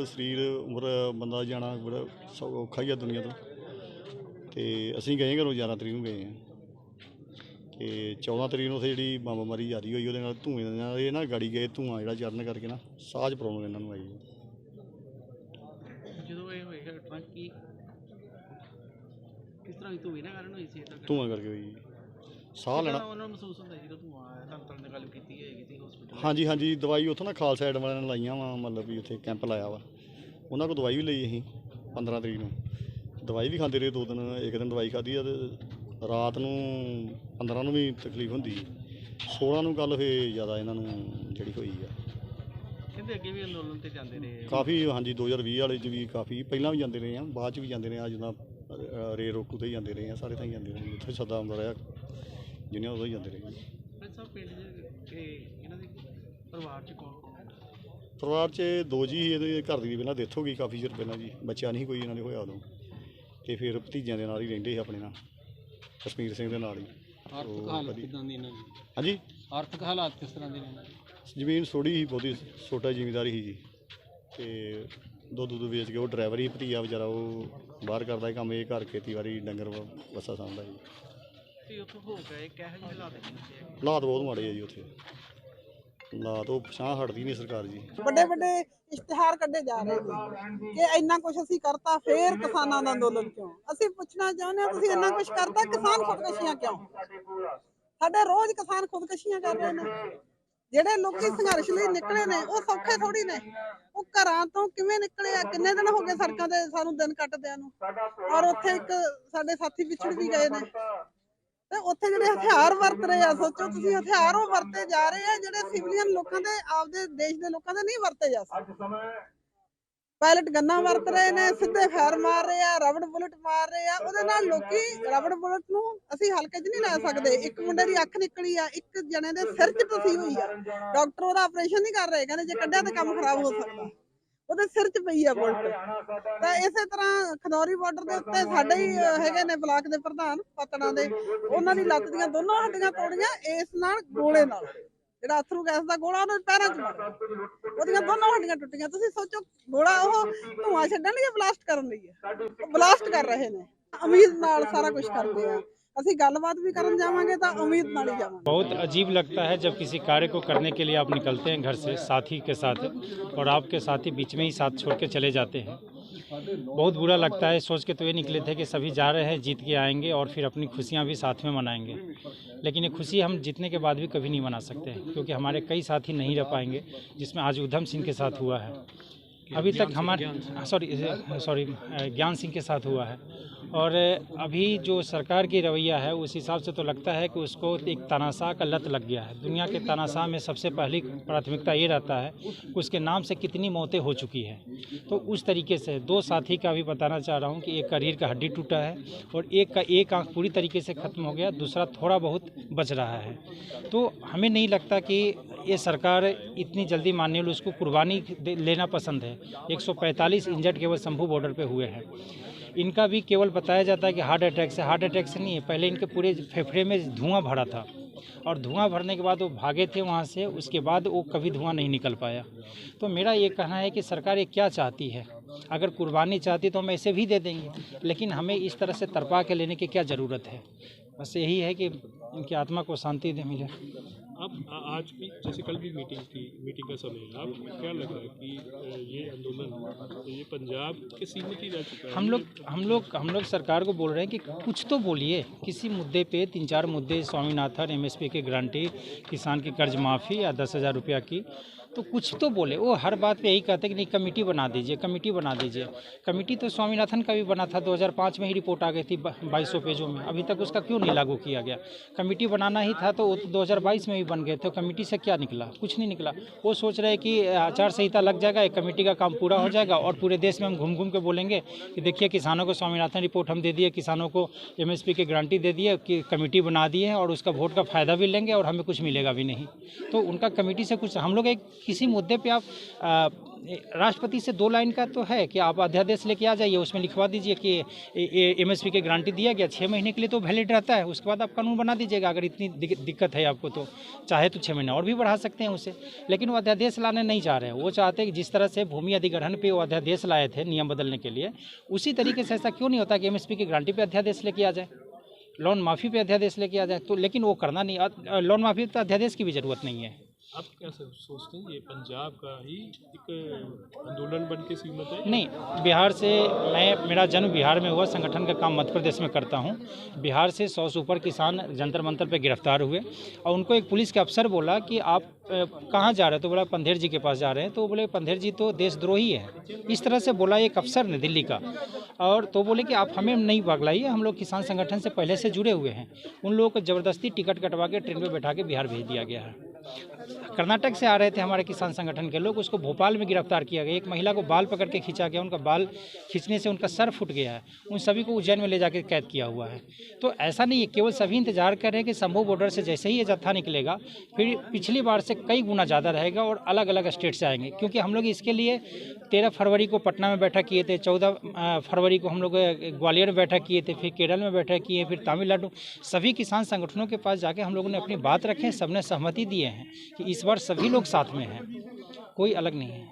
शरीर उम्र बंदा जाना बड़ा औखा ही है दुनिया तो। असीं गए घरों 11 तरीक नूं गए हैं ते 14 तरीक नूं उत्थे जिहड़ी बंबमारी जारी होई ਉਹਦੇ ਨਾਲ ਧੂਏ ਦੇ ਨਾਲ ਇਹ ਨਾ ਗਾੜੀ ਗਏ ਧੂਆਂ ਜਿਹੜਾ ਚੜਨ ਕਰਕੇ ਨਾ ਸਾਹ 'ਚ ਪ੍ਰੋਬਲਮ ਇਹਨਾਂ ਨੂੰ ਆਈ। ਜਦੋਂ ਇਹ ਹੋਈ ਘਟਨਾ ਕੀ ਕਿਸ ਤਰ੍ਹਾਂ ਦੀ ਧੂਏ ਨਾਲ ਕਾਰਨ ਹੋਈ ਸੀ? ਧੂਆਂ ਕਰਕੇ ਹੋਈ ਸਾਹ ਲੈਣਾ ਉਹਨਾਂ ਨੂੰ ਮਹਿਸੂਸ ਹੁੰਦਾ ਜਦੋਂ ਧੂਆਂ ਆਇਆ ਤਾਂ ਤੁਰੰਤ ਗੱਲ ਕੀਤੀ ਹੈਗੀ ਹਸਪੀਟਲ? ਹਾਂਜੀ ਹਾਂਜੀ ਦਵਾਈ ਉੱਥੋਂ ਨਾ ਖਾਲਸਾ ਐਡ ਵਾਲਿਆਂ ਨੇ ਲਾਈਆਂ ਵਾ, ਮਤਲਬ ਵੀ ਉੱਥੇ ਕੈਂਪ ਲਾਇਆ ਵਾ, ਉਹਨਾਂ ਕੋਲ ਦਵਾਈ ਵੀ ਲਈ ਅਸੀਂ 15 ਤਰੀਕ ਨੂੰ। ਦਵਾਈ ਵੀ ਖਾਂਦੇ ਰਹੇ 2 ਦਿਨ, ਇੱਕ ਦਿਨ ਦਵਾਈ ਖਾਧੀ ਆ ਤੇ ਰਾਤ ਨੂੰ 15 ਨੂੰ ਵੀ ਤਕਲੀਫ ਹੁੰਦੀ, 16 ਨੂੰ ਕੱਲ੍ਹ ਫਿਰ ਜ਼ਿਆਦਾ ਇਹਨਾਂ ਨੂੰ ਜਿਹੜੀ ਹੋਈ ਆ। ਕਹਿੰਦੇ ਅੱਗੇ ਵੀ ਅੰਦੋਲਨ ਤੇ ਜਾਂਦੇ ਰਹੇ ਕਾਫੀ, ਹਾਂਜੀ 2020 ਵਾਲੇ 'ਚ ਵੀ ਕਾਫੀ, ਪਹਿਲਾਂ ਵੀ ਜਾਂਦੇ ਰਹੇ ਆ, ਬਾਅਦ 'ਚ ਵੀ ਜਾਂਦੇ ਰਹੇ ਆ, ਜਿੱਦਾਂ ਰੇ ਰੋਕੂ 'ਤੇ ਹੀ ਜਾਂਦੇ ਰਹੇ ਆ, ਸਾਰੇ ਤਾਂ ਹੀ ਜਾਂਦੇ ਰਹੇ, ਉੱਥੇ ਸੱਦਾ ਆਉਂਦਾ ਰਿਹਾ ਜਿੰਨੇ ਉਦੋਂ ਹੀ ਜਾਂਦੇ ਰਹੇ। ਸਭ ਪਿੰਡ 'ਚ ਇਹਨਾਂ ਦੇ ਪਰਿਵਾਰ 'ਚ ਕੌਣ? ਪਰਿਵਾਰ 'ਚ 2 ਜੀ ਇਹਦੇ ਘਰ ਦੀ ਪਹਿਲਾਂ ਡੈਥ ਹੋ ਗਈ ਕਾਫੀ ਚਿਰ ਪਹਿਲਾਂ ਜੀ, ਬੱਚਾ ਨਹੀਂ ਕੋਈ ਇਹਨਾਂ ਦੇ ਹੋਇਆ ਉਦੋਂ, ਅਤੇ ਫਿਰ ਭਤੀਜਿਆਂ ਦੇ ਨਾਲ ਹੀ ਰਹਿੰਦੇ ਸੀ ਆਪਣੇ ਨਾਲ, ਕਸ਼ਮੀਰ ਸਿੰਘ ਦੇ ਨਾਲ ਹੀ। ਆਰਥਿਕ ਹਾਲਤ ਕਿੱਦਾਂ ਦੀ ਇਹਨਾਂ ਦੀ? ਹਾਂਜੀ ਆਰਥਿਕ ਹਾਲਾਤ ਕਿਸ ਤਰ੍ਹਾਂ ਦੇ ਨੇ? ਜ਼ਮੀਨ ਥੋੜ੍ਹੀ ਸੀ, ਬਹੁਤੀ ਛੋਟਾ ਜ਼ਿਮੀਂਦਾਰੀ ਸੀ ਜੀ, ਅਤੇ ਦੁੱਧ ਵੇਚ ਕੇ ਉਹ ਡਰਾਈਵਰ ਹੀ ਭਤੀਜਾ ਵਿਚਾਰਾ, ਉਹ ਬਾਹਰ ਕਰਦਾ ਕੰਮ, ਇਹ ਘਰ ਖੇਤੀਬਾੜੀ ਡੰਗਰ ਵੱਸਾ ਸਾਂਭਦਾ ਜੀ। ਤੇ ਉੱਥੋਂ ਹੋ ਗਏ ਕਿਹੋ ਜਿਹੇ ਹਾਲਾਤ? ਹਾਲਾਤ ਬਹੁਤ ਮਾੜੇ ਆ ਜੀ ਉੱਥੇ, ਹਾਲਾਤ ਉਹ ਪਛਾਣ ਹਟਦੀ ਨਹੀਂ ਸਰਕਾਰ ਜੀ। ਵੱਡੇ ਵੱਡੇ ਇਸ਼ਤਿਹਾਰ ਕੱਢੇ ਜਾ ਰਹੇ ਨੇ ਕਿ ਇੰਨਾ ਕੁਝ ਅਸੀਂ ਕਰਤਾ, ਫੇਰ ਕਿਸਾਨਾਂ ਦਾ ਅੰਦੋਲਨ ਕਿਉਂ? ਅਸੀਂ ਪੁੱਛਣਾ ਚਾਹੁੰਦੇ ਹਾਂ, ਤੁਸੀਂ ਇੰਨਾ ਕੁਝ ਕਰਤਾ, ਕਿਸਾਨ ਖੁਦਕੁਸ਼ੀਆਂ ਕਿਉਂ? ਸਾਡੇ ਰੋਜ਼ ਕਿਸਾਨ ਖੁਦਕੁਸ਼ੀਆਂ ਕਰ ਰਹੇ ਨੇ। ਜਿਹੜੇ ਲੋਕੀ ਸੰਘਰਸ਼ ਲਈ ਨਿਕਲੇ ਨੇ ਉਹ ਸੌਖੇ ਥੋੜੀ ਨੇ, ਉਹ ਘਰਾਂ ਤੋਂ ਕਿਵੇਂ ਨਿਕਲੇ ਆ? ਕਿੰਨੇ ਦਿਨ ਹੋ ਗਏ ਸੜਕਾਂ ਤੇ ਸਾਨੂੰ ਦਿਨ ਕੱਟਦਿਆਂ ਨੂੰ, ਔਰ ਉੱਥੇ ਇੱਕ ਸਾਡੇ ਸਾਥੀ ਵਿਛੜ ਵੀ ਗਏ ਨੇ। ਤੇ ਉੱਥੇ ਜਿਹੜੇ ਹਥਿਆਰ ਵਰਤ ਰਹੇ ਆ, ਸੋਚੋ ਤੁਸੀਂ, ਹਥਿਆਰ ਉਹ ਵਰਤੇ ਜਾ ਰਹੇ ਆ ਜਿਹੜੇ ਸਿਵਲੀਅਨ ਲੋਕਾਂ ਦੇ, ਆਪਦੇ ਦੇਸ਼ ਦੇ ਲੋਕਾਂ ਦੇ ਨਹੀਂ ਵਰਤੇ ਜਾ ਸਕਦੇ। ਪਾਇਲਟ ਗੰਨਾਂ ਵਰਤ ਰਹੇ ਨੇ, ਸਿੱਧੇ ਫਾਇਰ ਮਾਰ ਰਹੇ ਆ, ਰਬੜ ਬੁਲਟ ਮਾਰ ਰਹੇ ਆ। ਉਹਦੇ ਨਾਲ ਲੋਕੀ, ਰਬੜ ਬੁਲਟ ਨੂੰ ਅਸੀਂ ਹਲਕੇ 'ਚ ਨਹੀਂ ਲੈ ਸਕਦੇ। ਇੱਕ ਮੁੰਡੇ ਦੀ ਅੱਖ ਨਿਕਲੀ ਆ, ਇੱਕ ਜਣੇ ਦੇ ਸਿਰ 'ਚ ਟੁੱਟੀ ਹੋਈ ਆ, ਡਾਕਟਰ ਉਹਦਾ ਆਪਰੇਸ਼ਨ ਨਹੀਂ ਕਰ ਰਹੇ, ਕਹਿੰਦੇ ਜੇ ਕੱਢਿਆ ਤਾਂ ਕੰਮ ਖਰਾਬ ਹੋ ਸਕਦਾ। ਉਹਦੇ ਸਿਰ 'ਚ ਪਈ ਆ ਬੁਲਟ। ਤਾਂ ਇਸੇ ਤਰ੍ਹਾਂ ਖਨੌਰੀ ਬਾਰਡਰ ਦੇ ਉੱਤੇ ਸਾਡੇ ਹੀ ਹੈਗੇ ਨੇ ਬਲਾਕ ਦੇ ਪ੍ਰਧਾਨ ਪਤਨਾ ਦੇ, ਉਹਨਾਂ ਦੀ ਲੱਤ ਦੀਆਂ ਦੋਨੋਂ ਹੱਡੀਆਂ ਤੋੜੀਆਂ ਇਸ ਨਾਲ, ਗੋਲੇ ਨਾਲ, ਜਿਹੜਾ ਅਥਰੂ ਗੈਸ ਦਾ ਗੋਲਾ ਉਹਨੇ ਪੈਰਾਂ 'ਚ ਮਾਰਿਆ, ਉਹਦੀਆਂ ਦੋਨੋਂ ਹੱਡੀਆਂ ਟੁੱਟੀਆਂ। ਤੁਸੀਂ ਸੋਚੋ, ਗੋਲਾ ਉਹ ਧੂਆਂ ਛੱਡਣ ਲਈ ਬਲਾਸਟ ਕਰਨ ਲਈ ਹੈ, ਉਹ ਬਲਾਸਟ ਕਰ ਰਹੇ ਨੇ, ਉਮੀਦ ਨਾਲ ਸਾਰਾ ਕੁਝ ਕਰਦੇ ਆ। ਅਸੀਂ ਗੱलबात भी करन जावांगे तो उम्मीद नाल ही जावांगे। बहुत अजीब लगता है जब किसी कार्य को करने के लिए आप निकलते हैं घर से साथी के साथ, और आपके साथी बीच में ही साथ छोड़ के चले जाते हैं। बहुत बुरा लगता है। सोच के तो ये निकले थे कि सभी जा रहे हैं, जीत के आएंगे और फिर अपनी खुशियाँ भी साथ में मनाएंगे, लेकिन ये खुशी हम जीतने के बाद भी कभी नहीं मना सकते, क्योंकि हमारे कई साथी नहीं रह पाएंगे, जिसमें आज उधम सिंह के साथ हुआ है। अभी तक हमारे ज्ञान सिंह के साथ हुआ है, और अभी जो सरकार की रवैया है उस हिसाब से तो लगता है कि उसको एक तानाशाह का लत लग गया है। दुनिया के तानाशाह में सबसे पहली प्राथमिकता ये रहता है कि उसके नाम से कितनी मौतें हो चुकी है। तो उस तरीके से 2 साथी का भी बताना चाह रहा हूँ कि एक का रीढ़ का हड्डी टूटा है और एक का एक आँख पूरी तरीके से ख़त्म हो गया, दूसरा थोड़ा बहुत बच रहा है। तो हमें नहीं लगता कि ये सरकार इतनी जल्दी मानने वाली, उसको कुर्बानी लेना पसंद है। 145 इंजर्ड केवल शंभू बॉर्डर पे हुए हैं। इनका भी केवल बताया जाता है कि हार्ट अटैक से नहीं है, पहले इनके पूरे फेफड़े में धुआं भरा था, और धुआं भरने के बाद वो भागे थे वहाँ से, उसके बाद वो कभी धुआं नहीं निकल पाया। तो मेरा ये कहना है कि सरकार ये क्या चाहती है? अगर कुर्बानी चाहती तो हम ऐसे भी दे देंगे, लेकिन हमें इस तरह से तरपा के लेने की क्या ज़रूरत है? बस यही है कि इनकी आत्मा को शांति दे मिले। अब आज भी जैसे कल भी मीटिंग का समय है, आपको क्या लग रहा है कि ये आंदोलन ये पंजाब के सीमित ही रह चुका है? हम लोग सरकार को बोल रहे हैं कि कुछ तो बोलिए, किसी मुद्दे पे 3-4 मुद्दे, स्वामीनाथन, MSP की गारंटी, किसान की कर्ज माफ़ी या 10,000 रुपया की, तो कुछ तो बोले। वो हर बात पे यही कहते हैं कि नहीं कमेटी बना दीजिए, कमेटी बना दीजिए। कमेटी तो स्वामीनाथन का भी बना था, 2005 में ही रिपोर्ट आ गई थी 2200 पेजों में, अभी तक उसका क्यों नहीं लागू किया गया? कमेटी बनाना ही था तो 2022 में भी बन गए थे, कमेटी से क्या निकला? कुछ नहीं निकला। वो सोच रहे हैं कि आचार संहिता लग जाएगा, एक कमेटी का काम पूरा हो जाएगा और पूरे देश में हम घूम घूम के बोलेंगे कि देखिए किसानों को स्वामीनाथन रिपोर्ट हम दे दिए, किसानों को MSP की गारंटी दे दिए, कि कमेटी बना दी है और उसका वोट का फ़ायदा भी लेंगे और हमें कुछ मिलेगा भी नहीं। तो उनका कमेटी से कुछ, हम लोग एक किसी मुद्दे पे आप राष्ट्रपति से 2 लाइन का तो है कि आप अध्यादेश लेके आ जाइए, उसमें लिखवा दीजिए कि एमएसपी की गारंटी दिया गया 6 महीने के लिए तो वैलिड रहता है, उसके बाद आप कानून बना दीजिएगा। अगर इतनी दिक्कत है आपको तो चाहे तो 6 महीने और भी बढ़ा सकते हैं उसे, लेकिन वो अध्यादेश लाने नहीं चाह रहे हैं। वो चाहते हैं कि जिस तरह से भूमि अधिग्रहण पे वो अध्यादेश लाए थे नियम बदलने के लिए, उसी तरीके से ऐसा क्यों नहीं होता कि एमएसपी की गारंटी पे अध्यादेश लेके आ जाए, लोन माफ़ी पे अध्यादेश लेके आ जाए। तो लेकिन वो करना नहीं, लोन माफ़ी तो अध्यादेश की भी ज़रूरत नहीं है। आप क्या सोचते हैं, ये पंजाब का ही एक आंदोलन बन के सीमित है? नहीं, बिहार से मेरा जन्म बिहार में हुआ, संगठन का काम मध्य प्रदेश में करता हूँ। बिहार से 100 से ऊपर किसान जंतर मंतर पे गिरफ्तार हुए और उनको एक पुलिस के अफसर बोला कि आप कहाँ जा रहे हैं, तो बोला पंधेर जी के पास जा रहे हैं। तो बोले पंधेर जी तो देशद्रोही है, इस तरह से बोला एक अफसर ने दिल्ली का। और तो बोले कि आप हमें नहीं पगलाइए, हम लोग किसान संगठन से पहले से जुड़े हुए हैं। उन लोगों को ज़बरदस्ती टिकट कटवा के ट्रेन में बैठा के बिहार भेज दिया गया है। कर्नाटक से आ रहे थे हमारे किसान संगठन के लोग, उसको भोपाल में गिरफ्तार किया गया। एक महिला को बाल पकड़ के खींचा गया, उनका बाल खींचने से उनका सर फूट गया है। उन सभी को उज्जैन में ले जाकर कैद किया हुआ है। तो ऐसा नहीं है, केवल सभी इंतजार कर रहे हैं कि शंभू बॉर्डर से जैसे ही ये जत्था निकलेगा फिर पिछली बार से कई गुना ज़्यादा रहेगा और अलग अलग स्टेट से आएंगे। क्योंकि हम लोग इसके लिए 13 फरवरी को पटना में बैठक किए थे, 14 फरवरी को हम लोग ग्वालियर में बैठक किए थे, फिर केरल में बैठक किए, फिर तमिलनाडु। सभी किसान संगठनों के पास जाके हम लोगों ने अपनी बात रखे, सबने सहमति दिए हैं कि इस बार सभी लोग साथ में हैं, कोई अलग नहीं है।